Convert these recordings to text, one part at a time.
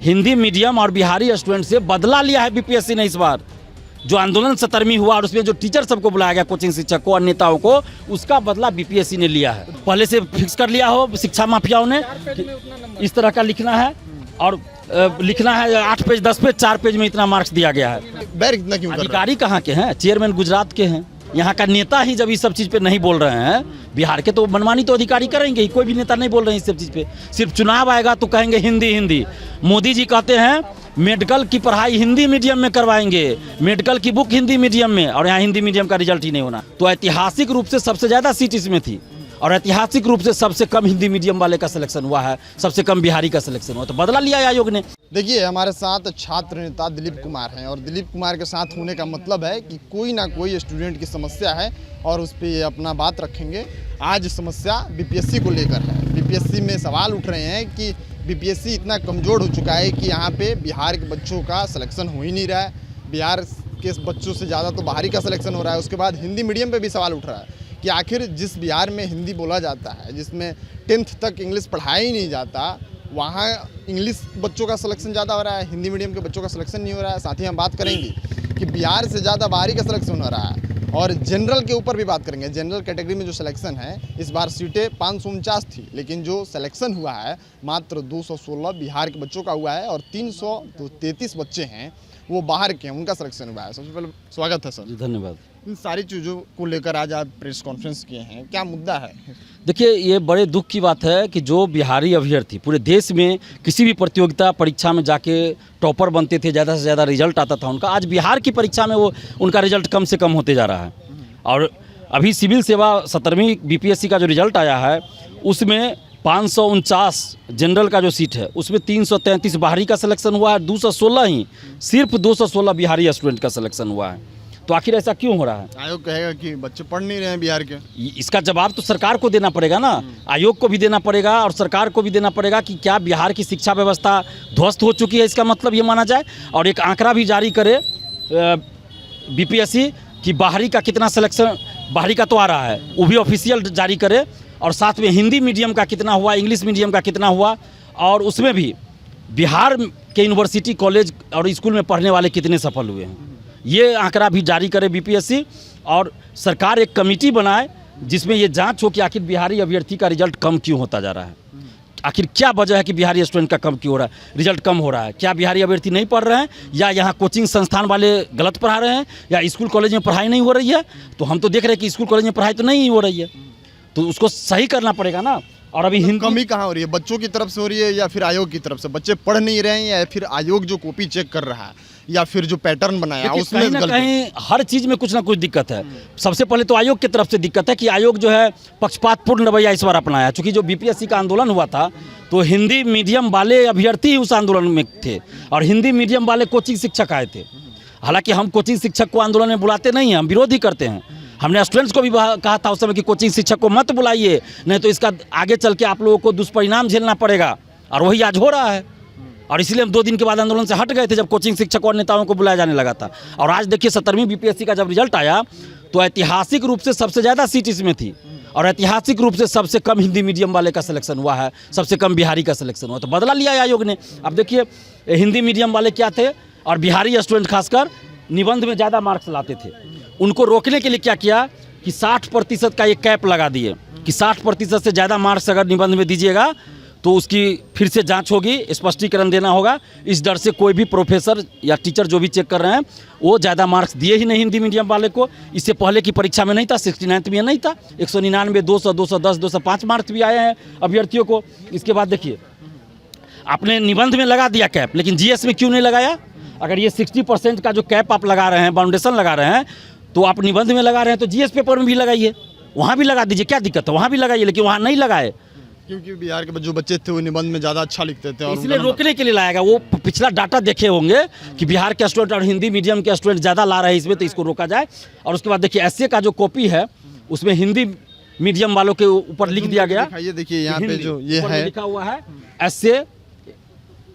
Hindi medium और Bihari student से बदला लिया है बीपीएससी ने इस बार। जो आंदोलन 17वीं हुआ और उसमें जो टीचर सबको बुलाया गया, कोचिंग शिक्षक को और नेताओं को, उसका बदला बीपीएससी ने लिया है। पहले से फिक्स कर लिया हो शिक्षा माफियाओं ने, इस तरह का लिखना है और लिखना है 8 पेज 10 पेज 4 पेज में इतना मार्क्स दिया गया है। बैर इतना क्यों कर रहे हैं? अधिकारी कहाँ के हैं? चेयरमैन गुजरात के हैं। यहाँ का नेता ही जब इस सब चीज़ पे नहीं बोल रहे हैं, बिहार के तो मनमानी तो अधिकारी करेंगे ही। कोई भी नेता नहीं बोल रहे हैं इस सब चीज़ पे। सिर्फ चुनाव आएगा तो कहेंगे हिंदी हिंदी। मोदी जी कहते हैं मेडिकल की पढ़ाई हिंदी मीडियम में करवाएंगे, मेडिकल की बुक हिंदी मीडियम में, और यहाँ हिंदी मीडियम का रिजल्ट ही नहीं होना। तो ऐतिहासिक रूप से सबसे ज़्यादा सीट इसमें थी और ऐतिहासिक रूप से सबसे कम हिंदी मीडियम वाले का सिलेक्शन हुआ है, सबसे कम बिहारी का सिलेक्शन हुआ। तो बदला लिया है आयोग ने। देखिए, हमारे साथ छात्र नेता दिलीप कुमार हैं और दिलीप कुमार के साथ होने का मतलब है कि कोई ना कोई स्टूडेंट की समस्या है और उस पर ये अपना बात रखेंगे। आज समस्या बीपीएससी को लेकर है। बीपीएससी में सवाल उठ रहे हैं कि बीपीएससी इतना कमज़ोर हो चुका है कि यहाँ पे बिहार के बच्चों का सिलेक्शन हो ही नहीं रहा है। बिहार के बच्चों से ज़्यादा तो बाहरी का सिलेक्शन हो रहा है। उसके बाद हिंदी मीडियम पे भी सवाल उठ रहा है कि आखिर जिस बिहार में हिंदी बोला जाता है, जिसमें 10th तक इंग्लिश पढ़ाया ही नहीं जाता, वहाँ इंग्लिश बच्चों का सिलेक्शन ज़्यादा हो रहा है, हिंदी मीडियम के बच्चों का सिलेक्शन नहीं हो रहा है। साथ ही हम बात करेंगे कि बिहार से ज़्यादा बाहरी का सिलेक्शन हो रहा है और जनरल के ऊपर भी बात करेंगे। जनरल कैटेगरी में जो सिलेक्शन है, इस बार सीटें 549 थी, लेकिन जो सिलेक्शन हुआ है मात्र 216 बिहार के बच्चों का हुआ है और 333 बच्चे हैं वो बाहर के हैं, उनका सिलेक्शन हुआ है। सबसे पहले स्वागत है सर। धन्यवाद। इन सारी चीज़ों को लेकर आज आप प्रेस कॉन्फ्रेंस किए हैं, क्या मुद्दा है? देखिए, ये बड़े दुख की बात है कि जो बिहारी अभ्यर्थी पूरे देश में किसी भी प्रतियोगिता परीक्षा में जाके टॉपर बनते थे, ज़्यादा से ज़्यादा रिजल्ट आता था उनका, आज बिहार की परीक्षा में वो उनका रिजल्ट कम से कम होते जा रहा है। और अभी सिविल सेवा 17वीं बीपीएससी का जो रिजल्ट आया है उसमें 549 जनरल का जो सीट है उसमें 333 बाहरी का सिलेक्शन हुआ है, 216 ही, सिर्फ 216 बिहारी स्टूडेंट का सिलेक्शन हुआ है। तो आखिर ऐसा क्यों हो रहा है? आयोग कहेगा कि बच्चे पढ़ नहीं रहे हैं बिहार के। इसका जवाब तो सरकार को देना पड़ेगा ना, आयोग को भी देना पड़ेगा और सरकार को भी देना पड़ेगा कि क्या बिहार की शिक्षा व्यवस्था ध्वस्त हो चुकी है, इसका मतलब ये माना जाए। और एक आंकड़ा भी जारी करे बीपीएससी कि बाहरी का कितना सिलेक्शन, बाहरी का तो आ रहा है, वो भी ऑफिशियल जारी करे, और साथ में हिंदी मीडियम का कितना हुआ, इंग्लिश मीडियम का कितना हुआ, और उसमें भी बिहार के यूनिवर्सिटी कॉलेज और स्कूल में पढ़ने वाले कितने सफल हुए हैं, ये आंकड़ा भी जारी करे बीपीएससी। और सरकार एक कमेटी बनाए जिसमें ये जांच हो कि आखिर बिहारी अभ्यर्थी का रिजल्ट कम क्यों होता जा रहा है, आखिर क्या वजह है कि बिहारी स्टूडेंट का कम क्यों हो रहा है, रिजल्ट कम हो रहा है। क्या बिहारी अभ्यर्थी नहीं पढ़ रहे हैं, या यहाँ कोचिंग संस्थान वाले गलत पढ़ा रहे हैं, या स्कूल कॉलेज में पढ़ाई नहीं हो रही है? तो हम तो देख रहे हैं कि स्कूल कॉलेज में पढ़ाई तो नहीं हो रही है, तो उसको सही करना पड़ेगा ना। और अभी हिंदी कमी कहाँ हो रही है? बच्चों की तरफ से हो रही है या फिर आयोग की तरफ से? बच्चे पढ़ नहीं रहे हैं या फिर आयोग जो कॉपी चेक कर रहा है या फिर जो पैटर्न बनाया उसमें कहीं ना कहीं हर चीज़ में कुछ ना कुछ दिक्कत है। सबसे पहले तो आयोग की तरफ से दिक्कत है कि आयोग जो है पक्षपातपूर्ण रवैया इस बार अपनाया। चूँकि जो बीपीएससी का आंदोलन हुआ था तो हिंदी मीडियम वाले अभ्यर्थी उस आंदोलन में थे और हिंदी मीडियम वाले कोचिंग शिक्षक आए थे। हालांकि हम कोचिंग शिक्षक को आंदोलन में बुलाते नहीं हैं, हम विरोध ही करते हैं। हमने स्टूडेंट्स को भी कहा था उस समय कि कोचिंग शिक्षक को मत बुलाइए, नहीं तो इसका आगे चल के आप लोगों को दुष्परिणाम झेलना पड़ेगा, और वही आज हो रहा है। और इसलिए हम 2 दिन के बाद आंदोलन से हट गए थे जब कोचिंग शिक्षक और नेताओं को बुलाया जाने लगा था। और आज देखिए 17वीं बीपीएससी का जब रिजल्ट आया तो ऐतिहासिक रूप से सबसे ज़्यादा सीट इसमें थी और ऐतिहासिक रूप से सबसे कम हिंदी मीडियम वाले का सिलेक्शन हुआ है, सबसे कम बिहारी का सिलेक्शन हुआ। तो बदला लिया है आयोग ने। अब देखिए हिंदी मीडियम वाले क्या थे और बिहारी स्टूडेंट खासकर निबंध में ज़्यादा मार्क्स लाते थे, उनको रोकने के लिए क्या किया कि 60% का एक कैप लगा दिए कि 60% से ज़्यादा मार्क्स अगर निबंध में दीजिएगा तो उसकी फिर से जांच होगी, स्पष्टीकरण देना होगा। इस डर से कोई भी प्रोफेसर या टीचर जो भी चेक कर रहे हैं वो ज़्यादा मार्क्स दिए ही नहीं हिंदी मीडियम वाले को। इससे पहले की परीक्षा में नहीं था, 69th में नहीं था, 199, 200, 210, 205 मार्क्स भी आए हैं अभ्यर्थियों को। इसके बाद देखिए आपने निबंध में लगा दिया कैप, लेकिन जीएस में क्यों नहीं लगाया? अगर ये 60% का जो कैप आप लगा रहे हैं, बाउंडेशन लगा रहे हैं, तो आप निबंध में लगा रहे हैं तो जीएस पेपर में भी लगाइए, वहाँ भी लगा दीजिए, क्या दिक्कत है? वहाँ भी लगाइए, लेकिन वहाँ नहीं लगाए क्योंकि बिहार के जो बच्चे थे वो निबंध में ज़्यादा अच्छा लिखते थे और इसलिए रोकने के लिए लाएगा। वो पिछला डाटा देखे होंगे कि बिहार के स्टूडेंट और हिंदी मीडियम के स्टूडेंट ज़्यादा ला रहे हैं इसमें, तो इसको रोका जाए। और उसके बाद देखिए एसए का जो कॉपी है उसमें हिंदी मीडियम वालों के ऊपर लिख दिया गया, ये देखिए यहाँ पे जो ये है लिखा हुआ है एसए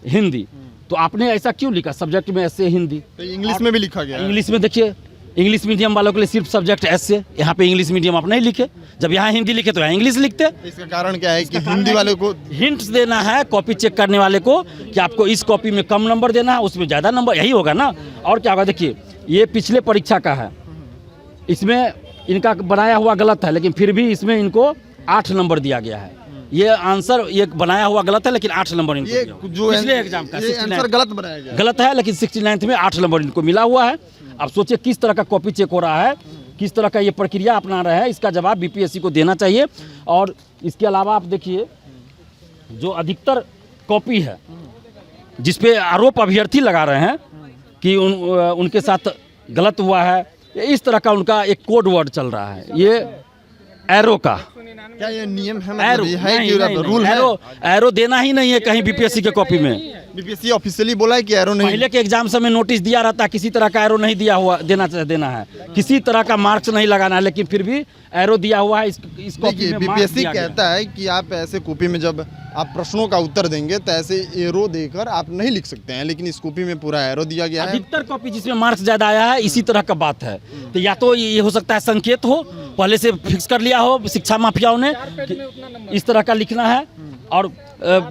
हिंदी। तो आपने ऐसा क्यों लिखा सब्जेक्ट में एसए हिंदी? तो इंग्लिश में भी लिखा गया है। इंग्लिश में देखिए इंग्लिश मीडियम वालों के लिए सिर्फ सब्जेक्ट एस से, यहाँ पे इंग्लिश मीडियम आप नहीं लिखे, जब यहाँ हिंदी लिखे तो यहाँ इंग्लिश लिखते। इसका कारण क्या है कि हिंदी वाले को हिंट्स देना है कॉपी चेक करने वाले को कि आपको इस कॉपी में कम नंबर देना है, उसमें ज़्यादा नंबर, यही होगा ना। और क्या होगा, देखिए ये पिछले परीक्षा का है, इसमें इनका बनाया हुआ गलत है, लेकिन फिर भी इसमें इनको 8 नंबर दिया गया है। ये आंसर ये बनाया हुआ गलत है, लेकिन 8 नंबर इनको ये दिया हुआ। जो पिछले एग्जाम का ये आंसर गलत बनाया गया है। गलत है, लेकिन 69th में 8 नंबर इनको मिला हुआ है। अब सोचिए किस तरह का कॉपी चेक हो रहा है, किस तरह का ये प्रक्रिया अपना रहे हैं, इसका जवाब बीपीएससी को देना चाहिए। और इसके अलावा आप देखिए जो अधिकतर कॉपी है जिसपे आरोप अभ्यर्थी लगा रहे हैं कि उनके साथ गलत हुआ है, इस तरह का उनका एक कोड वर्ड चल रहा है, ये एरो का। क्या ये नियम है, एरो मतलब ये है नहीं, कि नहीं, रूल है? एरो देना ही नहीं है कहीं बीपीएससी के कॉपी में। बीपीएससी ऑफिशियली बोला है कि एरो नहीं। पहले के एग्जाम समय नोटिस दिया रहता है, किसी तरह का एरो नहीं दिया हुआ देना है, किसी तरह का मार्क्स नहीं लगाना है, लेकिन फिर भी एरो दिया हुआ है। इस कॉपी देखिए में बीपीएससी कहता है कि आप ऐसे कॉपी में जब आप प्रश्नों का उत्तर देंगे तो ऐसे एरो देकर आप नहीं लिख सकते हैं, लेकिन इस कॉपी में पूरा एरो दिया गया है। अधिकतर कॉपी जिसमें मार्क्स ज्यादा आया है इसी तरह का बात है। तो या तो ये हो सकता है संकेत हो, पहले से फिक्स कर लिया हो शिक्षा माफियाओं ने, इस तरह का लिखना है और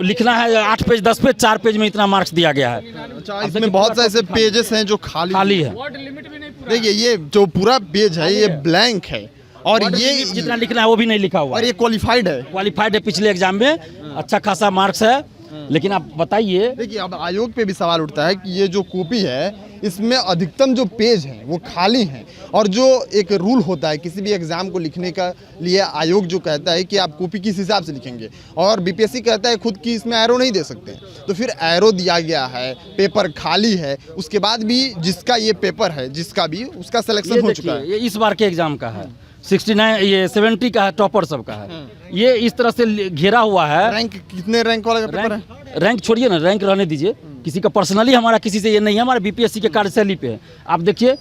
लिखना है 8 पेज 10 पेज 4 पेज में इतना मार्क्स दिया गया है। अच्छा, इसमें बहुत से ऐसे पेजेस हैं जो खाली है। देखिए ये जो पूरा पेज है ये ब्लैंक है, और ये जितना लिखना है वो भी नहीं लिखा हुआ, और ये क्वालिफाइड है। क्वालिफाइड है, पिछले एग्जाम में अच्छा खासा मार्क्स है। लेकिन आप बताइए, देखिए अब आयोग पे भी सवाल उठता है कि ये जो कॉपी है इसमें अधिकतम जो पेज हैं वो खाली हैं, और जो एक रूल होता है किसी भी एग्जाम को लिखने का लिए आयोग जो कहता है कि आप कॉपी किस हिसाब से लिखेंगे, और बीपीएससी कहता है खुद की इसमें एरो नहीं दे सकते हैं। तो फिर एरो दिया गया है, पेपर खाली है, उसके बाद भी जिसका ये पेपर है जिसका भी उसका सिलेक्शन हो चुका है। ये इस बार के एग्जाम का है 69 ये 70 का है, टॉपर सब का है। ये इस तरह से घेरा हुआ है। रैंक कितने रैंक वाला का पेपर है? रैंक छोड़िए ना, रैंक रहने दीजिए, किसी का पर्सनली हमारा किसी से ये नहीं है, हमारे बीपीएससी के कार्यशैली पे है। आप देखिए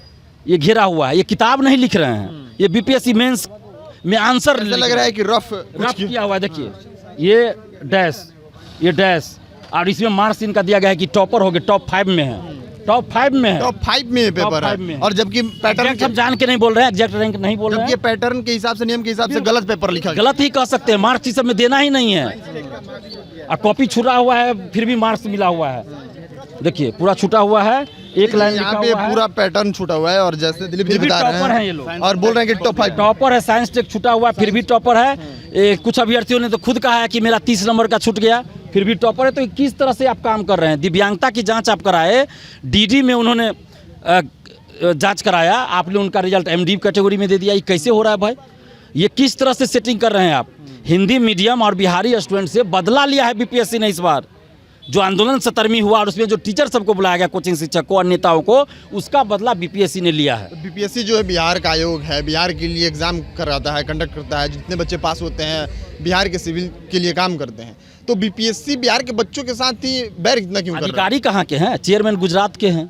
ये घेरा हुआ है, ये किताब नहीं लिख रहे हैं, ये बीपीएससी मेंस में आंसर लग रहा है कि रफ किया हुआ है। देखिए ये डैश और इसमें मार्क्स इनका दिया गया है कि टॉपर हो गए, टॉप 5 में है, टॉप 5 में है, टॉप 5 में पेपर है। और जबकि पैटर्न हम जान के नहीं बोल रहे हैं, एग्जैक्ट रैंक नहीं बोल रहे हैं, ये पैटर्न के हिसाब से नियम के हिसाब से गलत पेपर लिखा गया। गलत ही कह सकते हैं, मार्क्स इस सब में देना ही नहीं है। और कॉपी छुटा हुआ है फिर भी मार्क्स मिला हुआ है। देखिए पूरा छुटा हुआ है, एक लाइन यहाँ पे पूरा पैटर्न छूटा हुआ है, और जैसे दिलीप जी बता रहे हैं ये लोग, और बोल रहे हैं कि टॉप 5 टॉपर है, साइंस टेक छूटा हुआ है फिर भी टॉपर है। कुछ अभ्यर्थियों ने तो खुद कहा है कि मेरा 30 नंबर का छूट गया फिर भी टॉपर है। तो किस तरह से आप काम कर रहे हैं? दिव्यांगता की जांच आप कराए, डीडी में उन्होंने जांच कराया, आपने उनका रिजल्ट एमडी कैटेगरी में दे दिया। ये कैसे हो रहा है भाई? ये किस तरह से सेटिंग कर रहे हैं आप? हिंदी मीडियम और बिहारी स्टूडेंट से बदला लिया है बीपीएससी ने इस बार। जो आंदोलन 17वीं हुआ और उसमें जो टीचर सबको बुलाया गया, कोचिंग शिक्षक को और नेताओं को, उसका बदला बीपीएससी ने लिया है। बीपीएससी जो है बिहार का आयोग है, बिहार के लिए एग्जाम कराता है, कंडक्ट करता है, जितने बच्चे पास होते हैं बिहार के सिविल के लिए काम करते हैं। तो बीपीएससी बिहार के बच्चों के साथ ही बैर इतना क्यों कर रहा है? अधिकारी कहाँ के हैं? चेयरमैन गुजरात के हैं।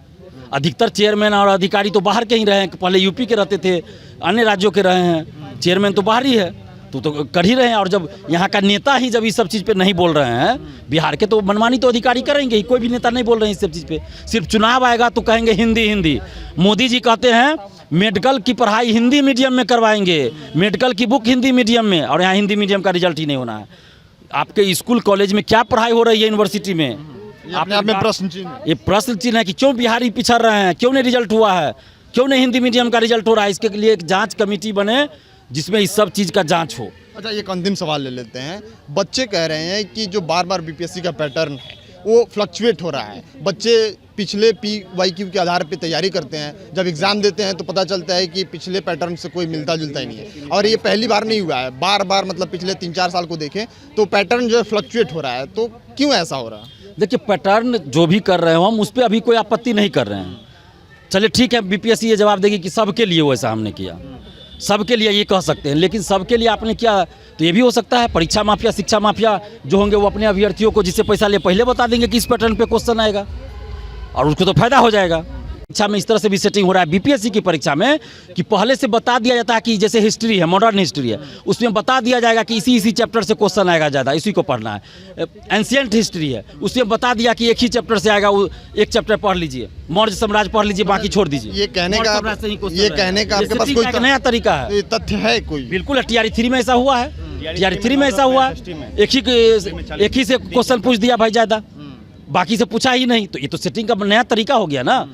अधिकतर चेयरमैन और अधिकारी तो बाहर के ही रहे हैं, पहले यूपी के रहते थे, अन्य राज्यों के रहे हैं, चेयरमैन तो बाहर ही है, तो कर ही रहे हैं। और जब यहाँ का नेता ही जब इस सब चीज़ पे नहीं बोल रहे हैं बिहार के, तो मनमानी तो अधिकारी करेंगे ही। कोई भी नेता नहीं बोल रहे हैं इस सब चीज़ पे। सिर्फ चुनाव आएगा तो कहेंगे हिंदी। मोदी जी कहते हैं मेडिकल की पढ़ाई हिंदी मीडियम में करवाएंगे, मेडिकल की बुक हिंदी मीडियम में, और यहाँ हिंदी मीडियम का रिजल्ट ही नहीं होना है। आपके स्कूल कॉलेज में क्या पढ़ाई हो रही है यूनिवर्सिटी में? आप में प्रश्न चिन्ह, ये प्रश्न चिन्ह है कि क्यों बिहारी पिछड़ रहे हैं, क्यों नहीं रिजल्ट हुआ है, क्यों नहीं हिंदी मीडियम का रिजल्ट हो रहा है? इसके लिए एक जांच कमेटी बने जिसमें इस सब चीज़ का जांच हो। अच्छा, एक अंतिम सवाल ले लेते हैं। बच्चे कह रहे हैं कि जो बार बार बीपीएससी का पैटर्न है वो फ्लक्चुएट हो रहा है। बच्चे पिछले PYQ के आधार पे तैयारी करते हैं, जब एग्ज़ाम देते हैं तो पता चलता है कि पिछले पैटर्न से कोई मिलता जुलता ही नहीं है। और ये पहली बार नहीं हुआ है, बार बार मतलब पिछले 3-4 साल को देखें तो पैटर्न जो है फ्लक्चुएट हो रहा है। तो क्यों ऐसा हो रहा है? देखिए पैटर्न जो भी कर रहे हो हम उस पर अभी कोई आपत्ति नहीं कर रहे हैं। चलिए ठीक है, बीपीएससी ये जवाब देगी कि सबके लिए वैसा हमने किया, सबके लिए ये कह सकते हैं, लेकिन सबके लिए आपने किया तो ये भी हो सकता है परीक्षा माफिया, शिक्षा माफिया जो होंगे वो अपने अभ्यर्थियों को जिससे पैसा ले पहले बता देंगे कि इस पैटर्न पे क्वेश्चन आएगा और उसको तो फायदा हो जाएगा। परीक्षा में इस तरह से भी सेटिंग हो रहा है बीपीएससी की परीक्षा में कि पहले से बता दिया जाता है कि जैसे हिस्ट्री है, मॉडर्न हिस्ट्री है, उसमें बता दिया जाएगा कि इसी चैप्टर से क्वेश्चन आएगा ज़्यादा, इसी को पढ़ना है। एंशिएंट हिस्ट्री है, उसमें बता दिया कि एक ही चैप्टर से आएगा, वो एक चैप्टर पढ़ लीजिए, मौर्य साम्राज्य पढ़ लीजिए, बाकी छोड़ दीजिए। ये कहने का आपके पास कोई नया तरीका है? तथ्य है कोई? बिल्कुल, TRE 3 में ऐसा हुआ है, TRE 3 में ऐसा हुआ है, एक ही से क्वेश्चन पूछ दिया भाई ज़्यादा, बाकी से पूछा ही नहीं। तो ये तो सेटिंग का नया तरीका हो गया ना।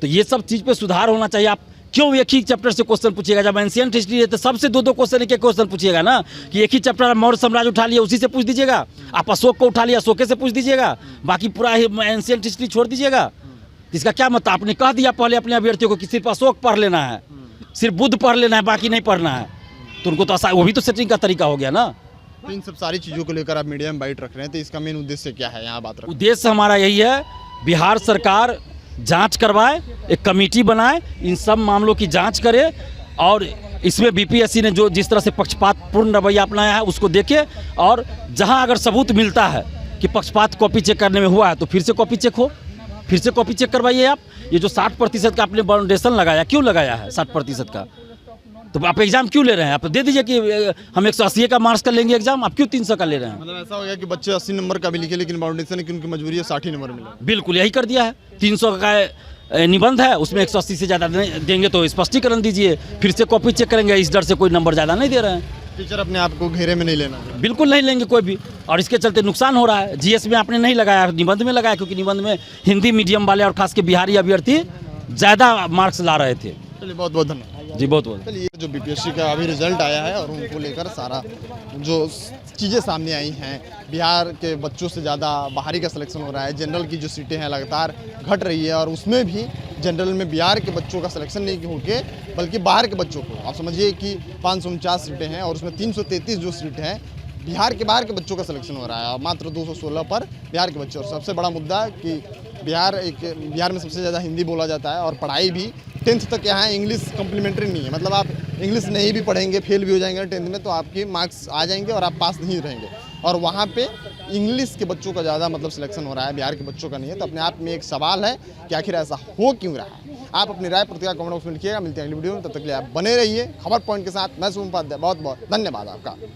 तो ये सब चीज़ पे सुधार होना चाहिए। आप क्यों एक ही चैप्टर से क्वेश्चन पूछिएगा? जब एंशिएंट हिस्ट्री है तो सबसे दो क्वेश्चन, एक क्वेश्चन पूछिएगा ना, कि एक ही चैप्टर मौर्य साम्राज्य उठा लिया उसी से पूछ दीजिएगा, आप अशोक को उठा लिया अशोक से पूछ दीजिएगा, बाकी पूरा एंशिएंट हिस्ट्री छोड़ दीजिएगा। इसका क्या मतलब? आपने कह दिया पहले अपने अभ्यर्थियों को कि सिर्फ अशोक पढ़ लेना है, सिर्फ बुद्ध पढ़ लेना है, बाकी नहीं पढ़ना है, तो उनको तो वो भी तो सेटिंग का तरीका हो गया ना। तो इन सब सारी चीज़ों को लेकर आप मीडिया में बाइट रख रहे हैं, तो इसका मेन उद्देश्य क्या है यहाँ बात रख? उद्देश्य हमारा यही है, बिहार सरकार जांच करवाए, एक कमेटी बनाए, इन सब मामलों की जांच करे, और इसमें बीपीएससी ने जो जिस तरह से पक्षपातपूर्ण रवैया अपनाया है उसको देखे, और जहां अगर सबूत मिलता है कि पक्षपात कॉपी चेक करने में हुआ है तो फिर से कॉपी चेक हो, फिर से कॉपी चेक करवाइए आप। ये जो 60% का आपने बाउंडेशन लगाया, क्यों लगाया है 60% का? तो आप एग्जाम क्यों ले रहे हैं? आप दे दीजिए कि हम 180 का मार्क्स का लेंगे एग्जाम, आप क्यों 300 का ले रहे हैं? मतलब ऐसा हो गया कि बच्चे 80 नंबर का भी लिखे, लेकिन बाउंडेशन है कि उनकी मजबूरी है 60 नंबर मिले। बिल्कुल यही कर दिया है। 300 का निबंध है, उसमें 180 से ज़्यादा देंगे तो स्पष्टीकरण दीजिए, फिर से कॉपी चेक करेंगे, इस डर से कोई नंबर ज़्यादा नहीं दे रहे हैं। टीचर अपने आप को घेरे में नहीं लेना, बिल्कुल नहीं लेंगे कोई भी, और इसके चलते नुकसान हो रहा है। जीएस में आपने नहीं लगाया, निबंध में लगाया, क्योंकि निबंध में हिंदी मीडियम वाले और खास के बिहारी अभ्यर्थी ज़्यादा मार्क्स ला रहे थे। चलिए बहुत बहुत धन्यवाद जी, बहुत बहुत। चलिए, जो बीपीएससी का अभी रिजल्ट आया है और उनको लेकर सारा जो चीज़ें सामने आई हैं, बिहार के बच्चों से ज़्यादा बाहरी का सिलेक्शन हो रहा है, जनरल की जो सीटें हैं लगातार घट रही है, और उसमें भी जनरल में बिहार के बच्चों का सिलेक्शन नहीं होके बल्कि बाहर के बच्चों को, आप समझिए कि 549 सीटें हैं और उसमें 333 जो सीटें हैं बिहार के बाहर के बच्चों का सिलेक्शन हो रहा है, और मात्र 216 पर बिहार के बच्चे। और सबसे बड़ा मुद्दा है कि बिहार में सबसे ज़्यादा हिंदी बोला जाता है, और पढ़ाई भी 10th तक यहाँ इंग्लिश कम्प्लीमेंट्री नहीं है, मतलब आप इंग्लिश नहीं भी पढ़ेंगे, फेल भी हो जाएंगे 10th में, तो आपके मार्क्स आ जाएंगे और आप पास नहीं रहेंगे। और वहाँ पे इंग्लिश के बच्चों का ज़्यादा मतलब सिलेक्शन हो रहा है, बिहार के बच्चों का नहीं है। तो अपने आप में एक सवाल है कि आखिर ऐसा हो क्यों रहा है? आप अपनी राय प्रतिक्रिया कमेंट बॉक्स में लिखिएगा। मिलते हैं अगली वीडियो में, तब तक के लिए आप बने रहिए खबर पॉइंट के साथ। मैं शुभम उपाध्याय, बहुत बहुत धन्यवाद आपका।